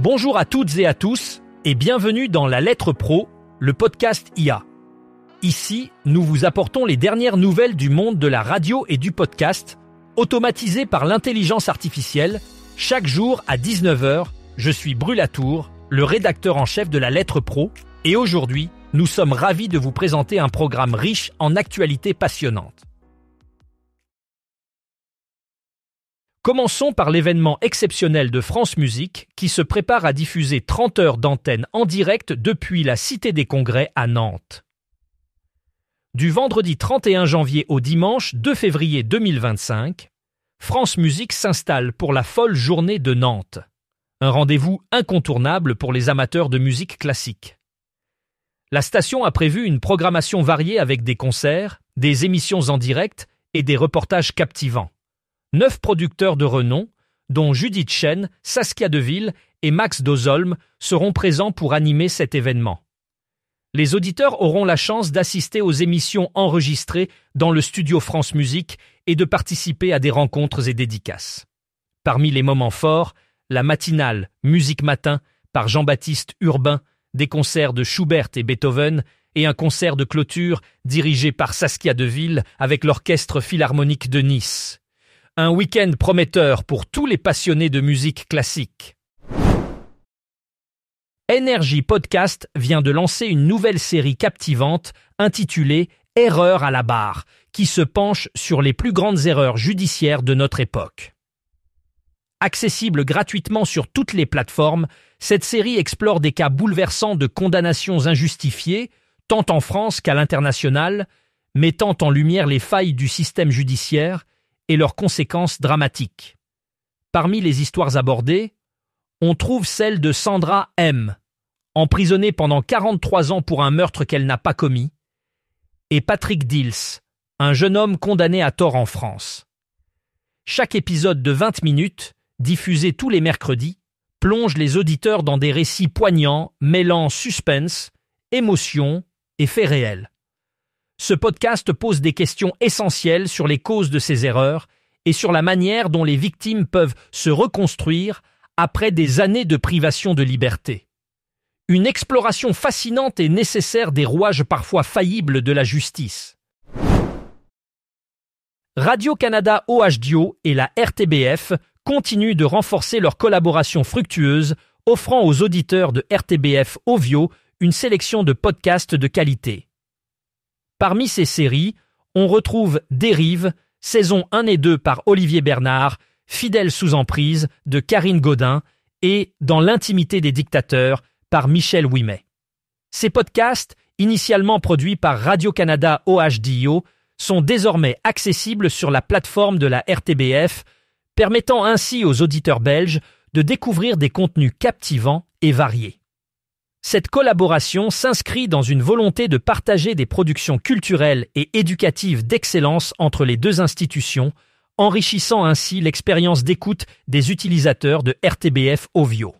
Bonjour à toutes et à tous et bienvenue dans La Lettre Pro, le podcast IA. Ici, nous vous apportons les dernières nouvelles du monde de la radio et du podcast, automatisées par l'intelligence artificielle. Chaque jour à 19h, je suis Brulatour, le rédacteur en chef de La Lettre Pro, et aujourd'hui, nous sommes ravis de vous présenter un programme riche en actualités passionnantes. Commençons par l'événement exceptionnel de France Musique qui se prépare à diffuser 30 heures d'antenne en direct depuis la Cité des Congrès à Nantes. Du vendredi 31 janvier au dimanche 2 février 2025, France Musique s'installe pour la folle journée de Nantes. Un rendez-vous incontournable pour les amateurs de musique classique. La station a prévu une programmation variée avec des concerts, des émissions en direct et des reportages captivants. 9 producteurs de renom, dont Judith Chen, Saskia Deville et Max Dozolm, seront présents pour animer cet événement. Les auditeurs auront la chance d'assister aux émissions enregistrées dans le studio France Musique et de participer à des rencontres et dédicaces. Parmi les moments forts, la matinale Musique Matin par Jean-Baptiste Urbain, des concerts de Schubert et Beethoven et un concert de clôture dirigé par Saskia Deville avec l'Orchestre Philharmonique de Nice. Un week-end prometteur pour tous les passionnés de musique classique. Energy Podcast vient de lancer une nouvelle série captivante intitulée « Erreurs à la barre » qui se penche sur les plus grandes erreurs judiciaires de notre époque. Accessible gratuitement sur toutes les plateformes, cette série explore des cas bouleversants de condamnations injustifiées, tant en France qu'à l'international, mettant en lumière les failles du système judiciaire et leurs conséquences dramatiques. Parmi les histoires abordées, on trouve celle de Sandra M., emprisonnée pendant 43 ans pour un meurtre qu'elle n'a pas commis, et Patrick Dils, un jeune homme condamné à tort en France. Chaque épisode de 20 minutes, diffusé tous les mercredis, plonge les auditeurs dans des récits poignants mêlant suspense, émotion et faits réels. Ce podcast pose des questions essentielles sur les causes de ces erreurs et sur la manière dont les victimes peuvent se reconstruire après des années de privation de liberté. Une exploration fascinante et nécessaire des rouages parfois faillibles de la justice. Radio-Canada OHDIO et la RTBF continuent de renforcer leur collaboration fructueuse, offrant aux auditeurs de RTBF Ovio une sélection de podcasts de qualité. Parmi ces séries, on retrouve Dérive, saison 1 et 2 par Olivier Bernard, Fidèle sous emprise de Karine Godin et Dans l'intimité des dictateurs par Michel Ouimet. Ces podcasts, initialement produits par Radio-Canada OHDIO, sont désormais accessibles sur la plateforme de la RTBF, permettant ainsi aux auditeurs belges de découvrir des contenus captivants et variés. Cette collaboration s'inscrit dans une volonté de partager des productions culturelles et éducatives d'excellence entre les deux institutions, enrichissant ainsi l'expérience d'écoute des utilisateurs de RTBF Ovio.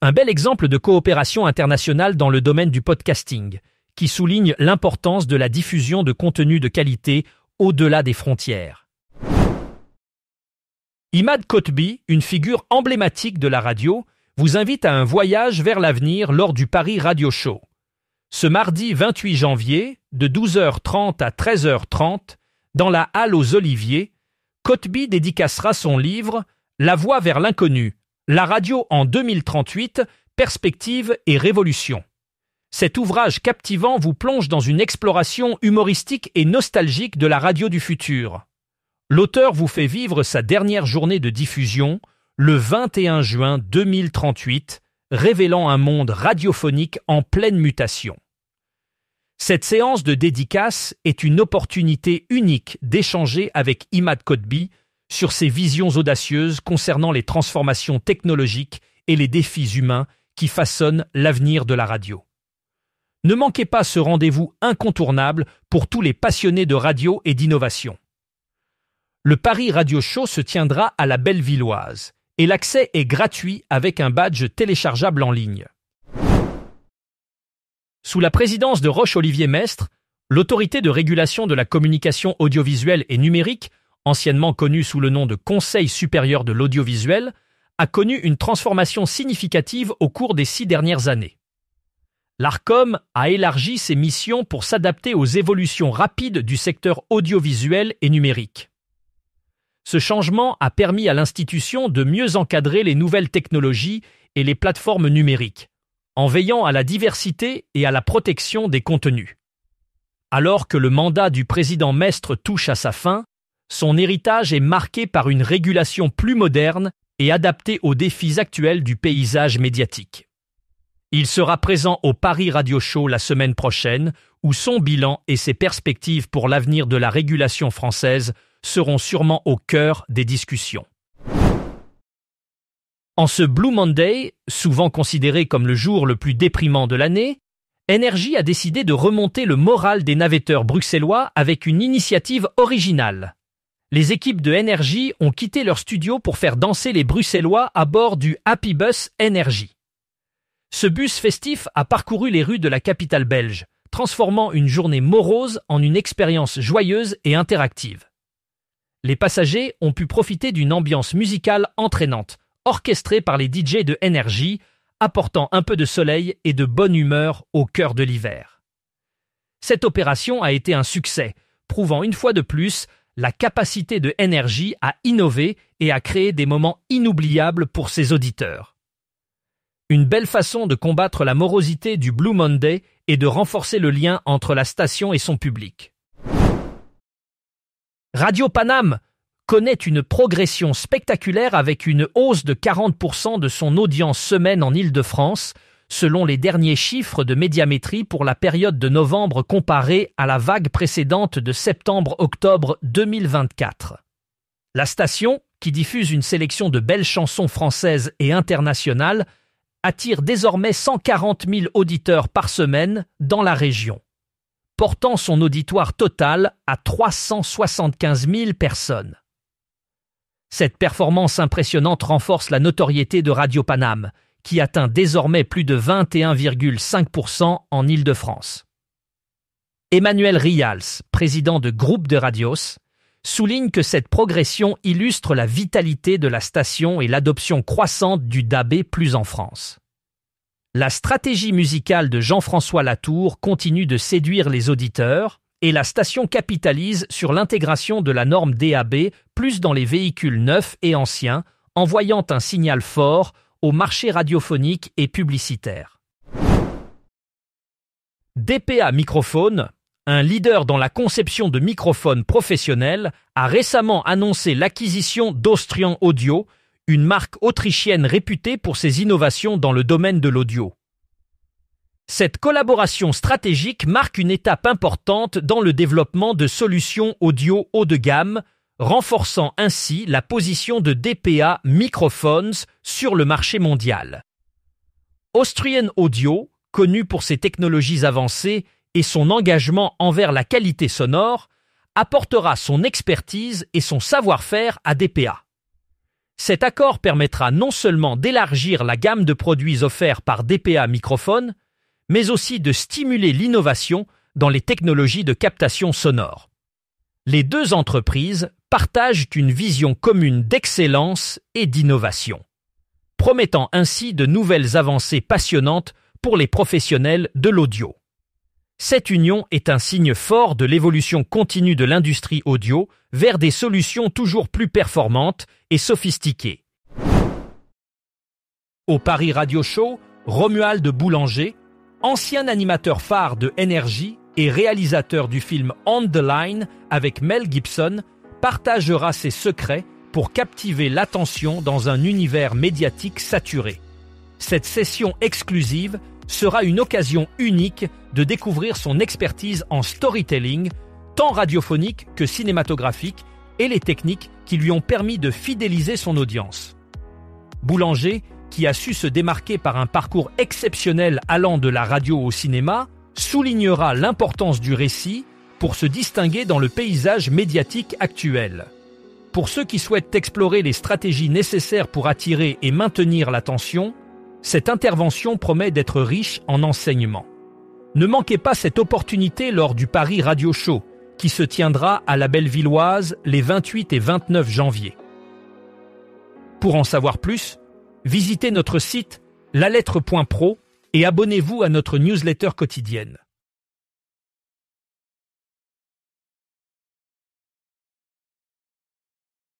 Un bel exemple de coopération internationale dans le domaine du podcasting, qui souligne l'importance de la diffusion de contenus de qualité au-delà des frontières. Imad Kotbi, une figure emblématique de la radio, vous invite à un voyage vers l'avenir lors du Paris Radio Show. Ce mardi 28 janvier, de 12h30 à 13h30, dans la Halle aux Oliviers, Kotbi dédicacera son livre « La voie vers l'inconnu, la radio en 2038, perspective et révolution ». Cet ouvrage captivant vous plonge dans une exploration humoristique et nostalgique de la radio du futur. L'auteur vous fait vivre sa dernière journée de diffusion, le 21 juin 2038, révélant un monde radiophonique en pleine mutation. Cette séance de dédicace est une opportunité unique d'échanger avec Imad Kotbi sur ses visions audacieuses concernant les transformations technologiques et les défis humains qui façonnent l'avenir de la radio. Ne manquez pas ce rendez-vous incontournable pour tous les passionnés de radio et d'innovation. Le Paris Radio Show se tiendra à la Bellevilloise et l'accès est gratuit avec un badge téléchargeable en ligne. Sous la présidence de Roch-Olivier Mestre, l'Autorité de régulation de la communication audiovisuelle et numérique, anciennement connue sous le nom de Conseil supérieur de l'audiovisuel, a connu une transformation significative au cours des 6 dernières années. L'Arcom a élargi ses missions pour s'adapter aux évolutions rapides du secteur audiovisuel et numérique. Ce changement a permis à l'institution de mieux encadrer les nouvelles technologies et les plateformes numériques, en veillant à la diversité et à la protection des contenus. Alors que le mandat du président Mestre touche à sa fin, son héritage est marqué par une régulation plus moderne et adaptée aux défis actuels du paysage médiatique. Il sera présent au Paris Radio Show la semaine prochaine, où son bilan et ses perspectives pour l'avenir de la régulation française seront sûrement au cœur des discussions. En ce Blue Monday, souvent considéré comme le jour le plus déprimant de l'année, Énergie a décidé de remonter le moral des navetteurs bruxellois avec une initiative originale. Les équipes de Énergie ont quitté leur studio pour faire danser les Bruxellois à bord du Happy Bus Énergie. Ce bus festif a parcouru les rues de la capitale belge, transformant une journée morose en une expérience joyeuse et interactive. Les passagers ont pu profiter d'une ambiance musicale entraînante, orchestrée par les DJ de Énergie, apportant un peu de soleil et de bonne humeur au cœur de l'hiver. Cette opération a été un succès, prouvant une fois de plus la capacité de Énergie à innover et à créer des moments inoubliables pour ses auditeurs. Une belle façon de combattre la morosité du Blue Monday et de renforcer le lien entre la station et son public. Radio Paname connaît une progression spectaculaire avec une hausse de 40% de son audience semaine en Île-de-France, selon les derniers chiffres de Médiamétrie pour la période de novembre comparée à la vague précédente de septembre-octobre 2024. La station, qui diffuse une sélection de belles chansons françaises et internationales, attire désormais 140 000 auditeurs par semaine dans la région, portant son auditoire total à 375 000 personnes. Cette performance impressionnante renforce la notoriété de Radio Paname, qui atteint désormais plus de 21,5% en Île-de-France. Emmanuel Rials, président de Groupe de Radios, souligne que cette progression illustre la vitalité de la station et l'adoption croissante du DAB+ en France. La stratégie musicale de Jean-François Latour continue de séduire les auditeurs et la station capitalise sur l'intégration de la norme DAB+ dans les véhicules neufs et anciens, envoyant un signal fort au marché radiophonique et publicitaire. DPA Microphone, un leader dans la conception de microphones professionnels, a récemment annoncé l'acquisition d'Austrian Audio, une marque autrichienne réputée pour ses innovations dans le domaine de l'audio. Cette collaboration stratégique marque une étape importante dans le développement de solutions audio haut de gamme, renforçant ainsi la position de DPA Microphones sur le marché mondial. Austrian Audio, connu pour ses technologies avancées et son engagement envers la qualité sonore, apportera son expertise et son savoir-faire à DPA. Cet accord permettra non seulement d'élargir la gamme de produits offerts par DPA Microphone, mais aussi de stimuler l'innovation dans les technologies de captation sonore. Les deux entreprises partagent une vision commune d'excellence et d'innovation, promettant ainsi de nouvelles avancées passionnantes pour les professionnels de l'audio. Cette union est un signe fort de l'évolution continue de l'industrie audio vers des solutions toujours plus performantes et sophistiquées. Au Paris Radio Show, Romuald Boulanger, ancien animateur phare de Énergie et réalisateur du film On the Line avec Mel Gibson, partagera ses secrets pour captiver l'attention dans un univers médiatique saturé. Cette session exclusive sera une occasion unique de découvrir son expertise en storytelling, tant radiophonique que cinématographique, et les techniques qui lui ont permis de fidéliser son audience. Boulanger, qui a su se démarquer par un parcours exceptionnel allant de la radio au cinéma, soulignera l'importance du récit pour se distinguer dans le paysage médiatique actuel. Pour ceux qui souhaitent explorer les stratégies nécessaires pour attirer et maintenir l'attention, cette intervention promet d'être riche en enseignements. Ne manquez pas cette opportunité lors du Paris Radio Show, qui se tiendra à la Bellevilloise les 28 et 29 janvier. Pour en savoir plus, Visitez notre site lalettre.pro et abonnez-vous à notre newsletter quotidienne.